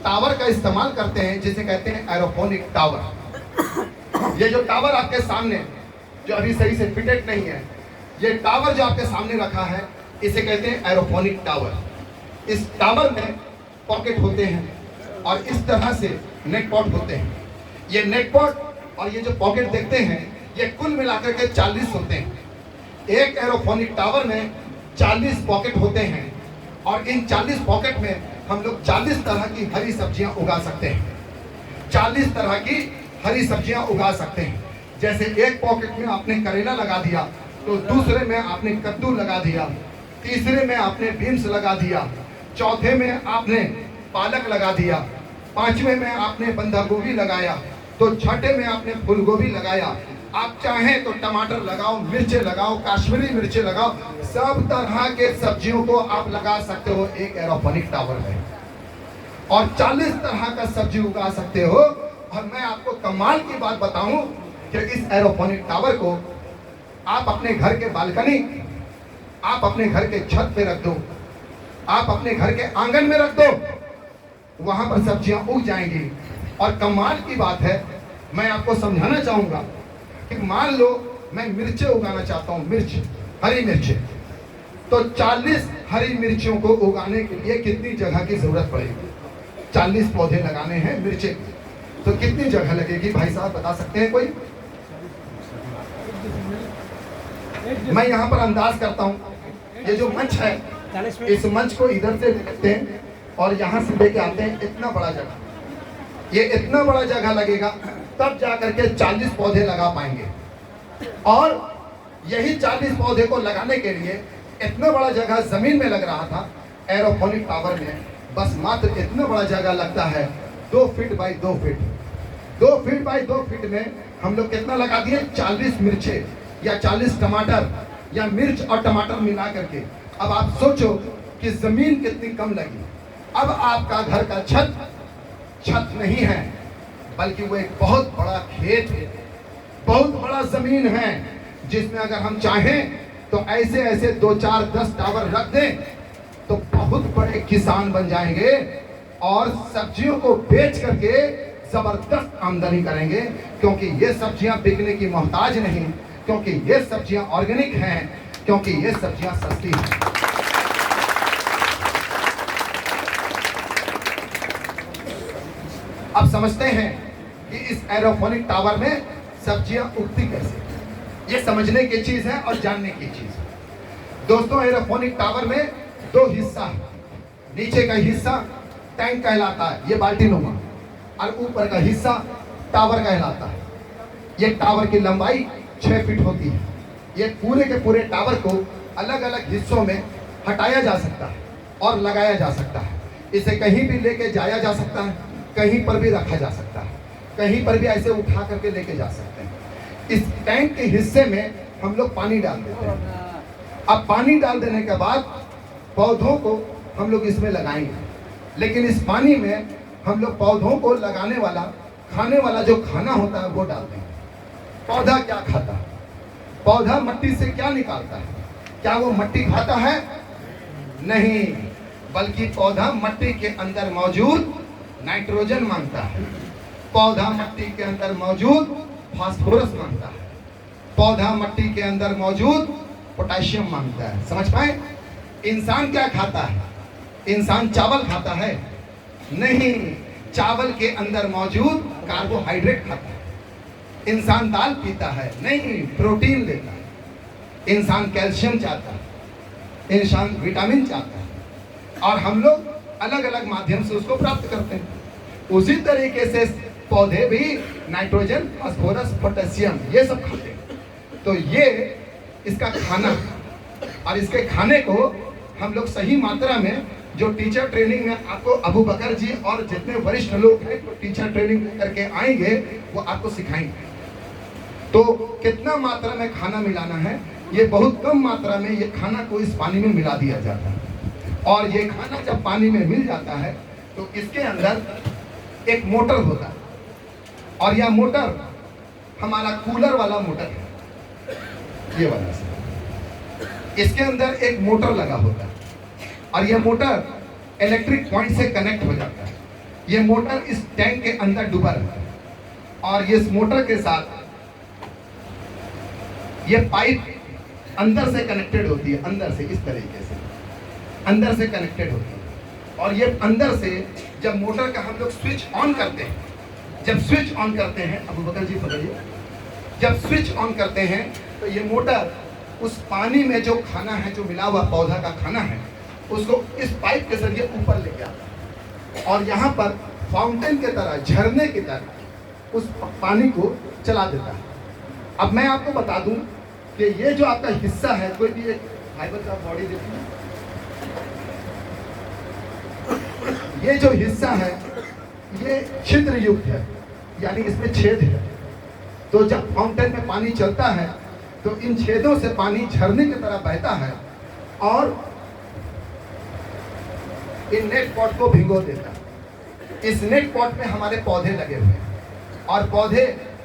Tower का इस्तेमाल करते हैं जिसे कहते हैं एरोफोनिक टावर। ये जो टावर आपके सामने जो अभी सही से फिटेड नहीं है, ये टावर जो आपके सामने रखा है इसे कहते हैं एरोफोनिक टावर। इस टावर में पॉकेट होते हैं और इस तरह से नेक पॉट होते हैं। ये नेक पॉट और ये जो पॉकेट देखते हैं ये कुल मिलाकर के 40 होते हैं। एक एरोफोनिक टावर में 40 पॉकेट होते हैं और इन 40 पॉकेट में हम लोग 40 तरह की हरी सब्जियां उगा सकते हैं। 40 तरह की हरी सब्जियां उगा सकते हैं। जैसे एक पॉकेट में आपने करेला लगा दिया तो दूसरे में आपने कद्दू लगा दिया, तीसरे में आपने बीन्स लगा दिया, चौथे में आपने पालक लगा दिया, पांचवें में आपने बंधा गोभी लगाया, तो छठे में आपने फूल गोभी लगाया। आप चाहें तो टमाटर लगाओ, मिर्चे लगाओ, कश्मीरी मिर्चे लगाओ, सब तरह के सब्जियों को आप लगा सकते हो एक एरोफोनिक टावर में और 40 तरह का सब्जी उगा सकते हो। और मैं आपको कमाल की बात बताऊं कि इस एरोफोनिक टावर को आप अपने घर के बालकनी, आप अपने घर के छत पे रख दो, आप अपने घर के आंगन में रख दो, वहां पर सब्जियां उग जाएंगी। और कमाल की बात है, मैं आपको समझाना चाहूंगा कि मान लो मैं मिर्चे उगाना चाहता हूं, मिर्च, हरी मिर्चे, तो 40 हरी मिर्चियों को उगाने के लिए कितनी जगह की जरूरत पड़ेगी? 40 पौधे लगाने हैं मिर्चे के, तो कितनी जगह लगेगी भाई साहब बता सकते हैं कोई? मैं यहाँ पर अंदाज करता हूँ, ये जो मंच है इस मंच को इधर से लेते हैं और यहाँ से लेके आते हैं इतना बड़ा जगह, ये इतना बड़ा जगह लगेगा तब जाकर के 40 पौधे लगा पाएंगे। और यही 40 पौधे को लगाने के लिए इतना बड़ा जगह जमीन में लग रहा था, एरोफोनिक टावर में बस मात्र इतना बड़ा जगह लगता है 2 feet by 2 feet. 2 feet by 2 feet में हम लोग कितना लगा दिए? 40 मिर्चे या 40 टमाटर या मिर्च और टमाटर मिला करके। अब आप सोचो कि जमीन कितनी कम लगी। अब आपका घर का छत नहीं है, बल्कि वो एक बहुत बड़ा खेत है, बहुत बड़ा जमीन है, जिसमें अगर हम चाहें तो ऐसे ऐसे 2, 4, 10 टावर रख दें तो बहुत बड़े किसान बन जाएंगे और सब्जियों को बेच करके जबरदस्त आमदनी करेंगे। क्योंकि ये सब्जियां बिकने की मोहताज नहीं, क्योंकि ये सब्जियां ऑर्गेनिक हैं, क्योंकि ये सब्जियां सस्ती हैं। अब समझते हैं कि इस एरोफोनिक टावर में सब्जियां उगती कैसे, ये समझने की चीज है और जानने की चीज है। दोस्तों, एरोफोनिक टावर में 2 हिस्सा है। नीचे का हिस्सा टैंक कहलाता है, ये बाल्टी नुमा, और ऊपर का हिस्सा टावर कहलाता है। ये टावर की लंबाई 6 फीट होती है। ये पूरे के पूरे टावर को अलग अलग हिस्सों में हटाया जा सकता है और लगाया जा सकता है। इसे कहीं भी लेके जाया जा सकता है, कहीं पर भी रखा जा सकता है, कहीं पर भी ऐसे उठा करके लेके जा सकते हैं। इस टैंक के हिस्से में हम लोग पानी डाल देते हैं। अब पानी डाल देने के बाद पौधों को हम लोग इसमें लगाएंगे, लेकिन इस पानी में हम लोग पौधों को लगाने वाला, खाने वाला जो खाना होता है वो डाल देंगे। पौधा क्या खाता है? पौधा मट्टी से क्या निकालता है? क्या वो मट्टी खाता है? नहीं, बल्कि पौधा मट्टी के अंदर मौजूद नाइट्रोजन मांगता है। पौधा मट्टी के अंदर मौजूद फास्फोरस मांगता है। पौधा मट्टी के अंदर मौजूद पोटेशियम मांगता है। समझ पाए? इंसान क्या खाता है? इंसान चावल खाता है? नहीं, चावल के अंदर मौजूद कार्बोहाइड्रेट खाता है। इंसान दाल पीता है? नहीं, प्रोटीन लेता है। इंसान कैल्शियम चाहता है, इंसान विटामिन चाहता है, और हम लोग अलग अलग माध्यम से उसको प्राप्त करते हैं। उसी तरीके से पौधे भी नाइट्रोजन, फास्फोरस, पोटेशियम ये सब खाते हैं। तो ये इसका खाना है, और इसके खाने को हम लोग सही मात्रा में, जो टीचर ट्रेनिंग में आपको अबू बकर जी और जितने वरिष्ठ लोग हैं तो टीचर ट्रेनिंग करके आएंगे वो आपको सिखाएंगे। तो कितना मात्रा में खाना मिलाना है, ये बहुत कम मात्रा में ये खाना को इस पानी में मिला दिया जाता है। और ये खाना जब पानी में मिल जाता है तो इसके अंदर एक मोटर होता है, और यह मोटर हमारा कूलर वाला मोटर है, ये वाला से। इसके अंदर एक मोटर लगा होता है और यह मोटर इलेक्ट्रिक पॉइंट से कनेक्ट हो जाता है। ये मोटर इस टैंक के अंदर डूबा रहता है और ये इस मोटर के साथ ये पाइप अंदर से कनेक्टेड होती है, अंदर से इस तरीके से अंदर से कनेक्टेड होती है। और ये अंदर से जब मोटर का हम लोग स्विच ऑन करते हैं, जब स्विच ऑन करते हैं, अबू बकर जी पकड़िए, जब स्विच ऑन करते हैं तो ये मोटर उस पानी में जो खाना है, जो मिला हुआ पौधा का खाना है, उसको इस पाइप के जरिए ऊपर लेके आता है और यहाँ पर फाउंटेन की तरह, झरने की तरह उस पानी को चला देता है। अब मैं आपको बता दूं कि ये जो आपका हिस्सा है, कोई भी एक फाइबर का बॉडी देखिए, ये जो हिस्सा है ये छिद्र युक्त है, यानी इसमें छेद है। तो जब फाउंटेन में पानी चलता है तो इन छेदों से पानी झरने की तरह बहता है और इन नेट पॉट को भिगो देता है। इस नेट पॉट में हमारे पौधे लगे हुए हैं और पौधे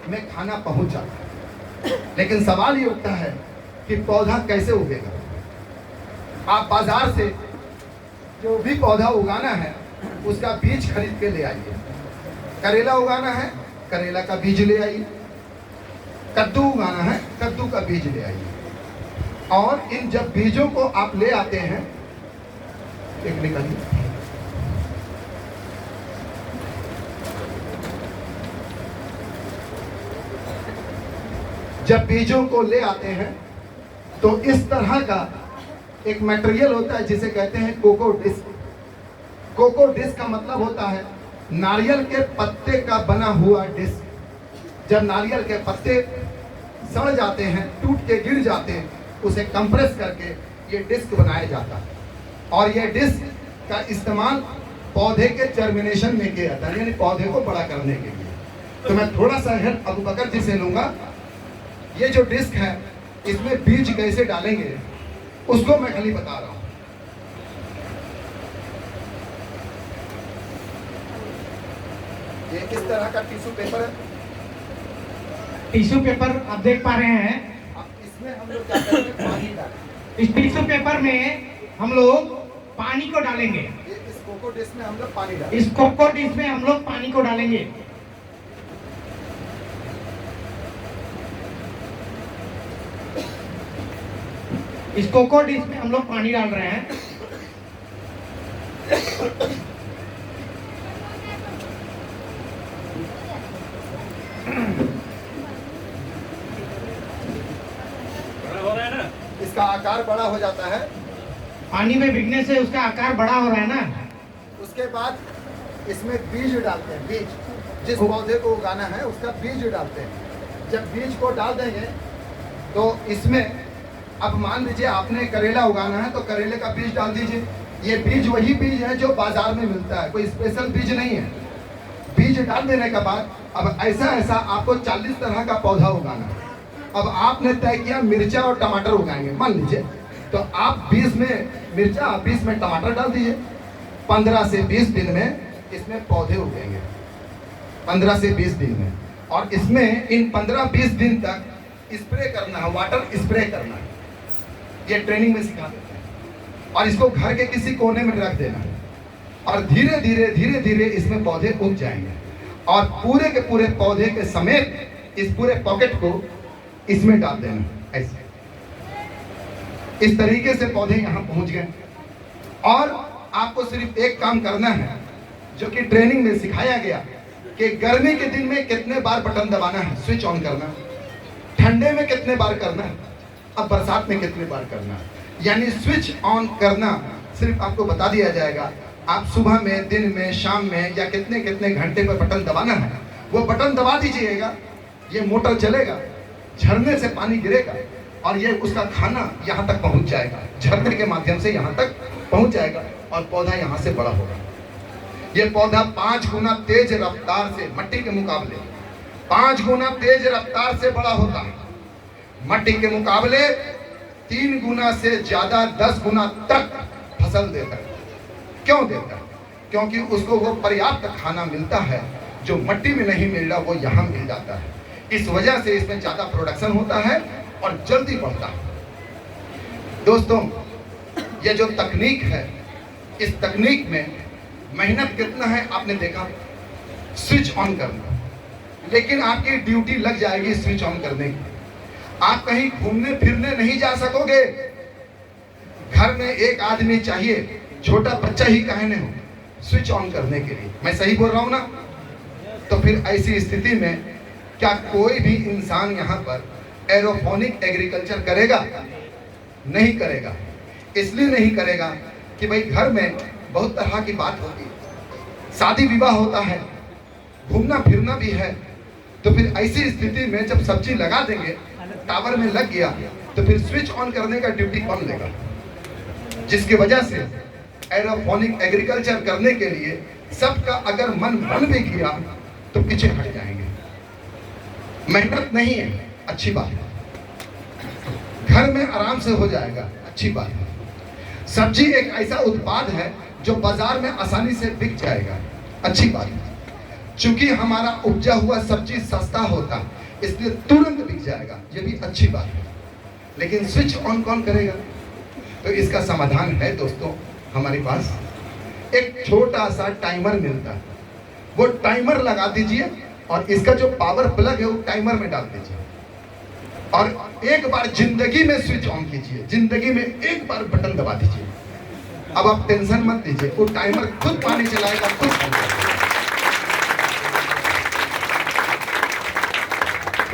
में खाना पहुंच जाता है। लेकिन सवाल ये उठता है कि पौधा कैसे उगेगा। आप बाजार से जो भी पौधा उगाना है उसका बीज खरीद के ले आइए। करेला उगाना है, करेला का बीज ले आइए। कद्दू उगाना है, कद्दू का बीज ले आइए। और इन जब बीजों को आप ले आते हैं, एक निकालिए, जब बीजों को ले आते हैं तो इस तरह का एक मटेरियल होता है जिसे कहते हैं कोको डिस्क। कोको डिस्क का मतलब होता है नारियल के पत्ते का बना हुआ डिस्क। जब नारियल के पत्ते सड़ जाते हैं, टूट के गिर जाते हैं, उसे कंप्रेस करके ये डिस्क बनाया जाता है और ये डिस्क का इस्तेमाल पौधे के जर्मिनेशन में किया जाता है, यानी पौधे को बड़ा करने के लिए। तो मैं थोड़ा सा हेल्प अबू बकर जी से लूंगा। ये जो डिस्क है इसमें बीज कैसे डालेंगे उसको मैं खाली बता रहा हूं। ये किस तरह का टिश्यू पेपर है? टिश्यू पेपर आप देख पा रहे हैं। अब इसमें हम लोग क्या करेंगे, पानी डालेंगे। इस टिश्यू पेपर में हम लोग पानी को डालेंगे। इस कोको डिस्क में हम लोग पानी डालेंगे। इस कोको डिस्क में हम लोग पानी को डालेंगे। इस कोको डिश में हम लोग पानी डाल रहे हैं। इसका आकार बड़ा हो जाता है, पानी में भीगने से उसका आकार बड़ा हो रहा है ना। उसके बाद इसमें बीज डालते हैं। बीज जिस पौधे को उगाना है उसका बीज डालते हैं। जब बीज को डाल देंगे तो इसमें, अब मान लीजिए आपने करेला उगाना है तो करेले का बीज डाल दीजिए। ये बीज वही बीज है जो बाजार में मिलता है, कोई स्पेशल बीज नहीं है। बीज डाल देने के बाद अब ऐसा आपको 40 तरह का पौधा उगाना है। अब आपने तय किया मिर्चा और टमाटर उगाएंगे मान लीजिए, तो आप 20 में मिर्चा 20 में टमाटर डाल दीजिए। 15 से 20 दिन में इसमें पौधे उगेंगे, 15 से 20 दिन में। और इसमें इन 15-20 दिन तक स्प्रे करना है, वाटर स्प्रे करना है। ये ट्रेनिंग में सिखा देते हैं और इसको घर के किसी कोने में रख देना है और धीरे धीरे इसमें पौधे उग जाएंगे और पूरे के पूरे पौधे के समेत इस पूरे पॉकेट को इसमें डाल देना। ऐसे इस तरीके से पौधे यहाँ पहुंच गए और आपको सिर्फ एक काम करना है जो कि ट्रेनिंग में सिखाया गया कि गर्मी के दिन में कितने बार बटन दबाना है, स्विच ऑन करना, ठंडे में कितने बार करना है, अब बरसात में कितने बार करना है। यानी स्विच ऑन करना सिर्फ आपको बता दिया जाएगा। आप सुबह में, दिन में, शाम में या कितने कितने घंटे पर बटन दबाना है, वो बटन दबा दीजिएगा, ये मोटर चलेगा, झरने से पानी गिरेगा और ये उसका खाना यहाँ तक पहुँच जाएगा, झरने के माध्यम से यहाँ तक पहुँच जाएगा और पौधा यहाँ से बड़ा होगा। ये पौधा 5 गुना तेज रफ्तार से, मट्टी के मुकाबले 5 गुना तेज रफ्तार से बड़ा होता है। मट्टी के मुकाबले 3 गुना से ज्यादा, 10 गुना तक फसल देता है। क्यों देता है? क्योंकि उसको वो पर्याप्त खाना मिलता है जो मट्टी में नहीं मिल रहा, वो यहाँ मिल जाता है। इस वजह से इसमें ज्यादा प्रोडक्शन होता है और जल्दी बढ़ता है। दोस्तों, ये जो तकनीक है, इस तकनीक में मेहनत कितना है आपने देखा, स्विच ऑन करना, लेकिन आपकी ड्यूटी लग जाएगी स्विच ऑन करने की। आप कहीं घूमने फिरने नहीं जा सकोगे, घर में एक आदमी चाहिए, छोटा बच्चा ही काहे न हो, स्विच ऑन करने के लिए। मैं सही बोल रहा हूं ना? तो फिर ऐसी स्थिति में क्या कोई भी इंसान यहाँ पर एरोफोनिक एग्रीकल्चर करेगा? नहीं करेगा। इसलिए नहीं करेगा कि भाई घर में बहुत तरह की बात होती है, शादी विवाह होता है, घूमना फिरना भी है। तो फिर ऐसी स्थिति में जब सब्जी लगा देंगे, टावर में लग गया, तो फिर स्विच ऑन करने का ड्यूटी कौन लेगा? जिसकी वजह से एरोफोनिक एग्रीकल्चर करने के लिए सबका अगर मन बन भी किया तो पीछे हट जाएंगे। मेहनत नहीं है, अच्छी बात है, घर में आराम से हो जाएगा, अच्छी बात है। सब्जी एक ऐसा उत्पाद है जो बाजार में आसानी से बिक जाएगा, अच्छी बात है। चूंकि हमारा उपजा हुआ सब्जी सस्ता होता, इसलिए तुरंत बिक जाएगा, ये भी अच्छी बात है। लेकिन स्विच ऑन कौन करेगा? तो इसका समाधान है दोस्तों हमारे पास। एक छोटा सा टाइमर मिलता है, वो टाइमर लगा दीजिए और इसका जो पावर प्लग है वो टाइमर में डाल दीजिए और एक बार जिंदगी में स्विच ऑन कीजिए, जिंदगी में एक बार बटन दबा दीजिए। अब आप टेंशन मत लीजिए, वो टाइमर खुद पानी चलाएगा, खुद बंद कर देगा।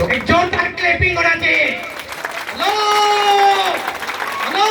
एक जोरदार क्लैपिंग होना चाहिए। Hello hello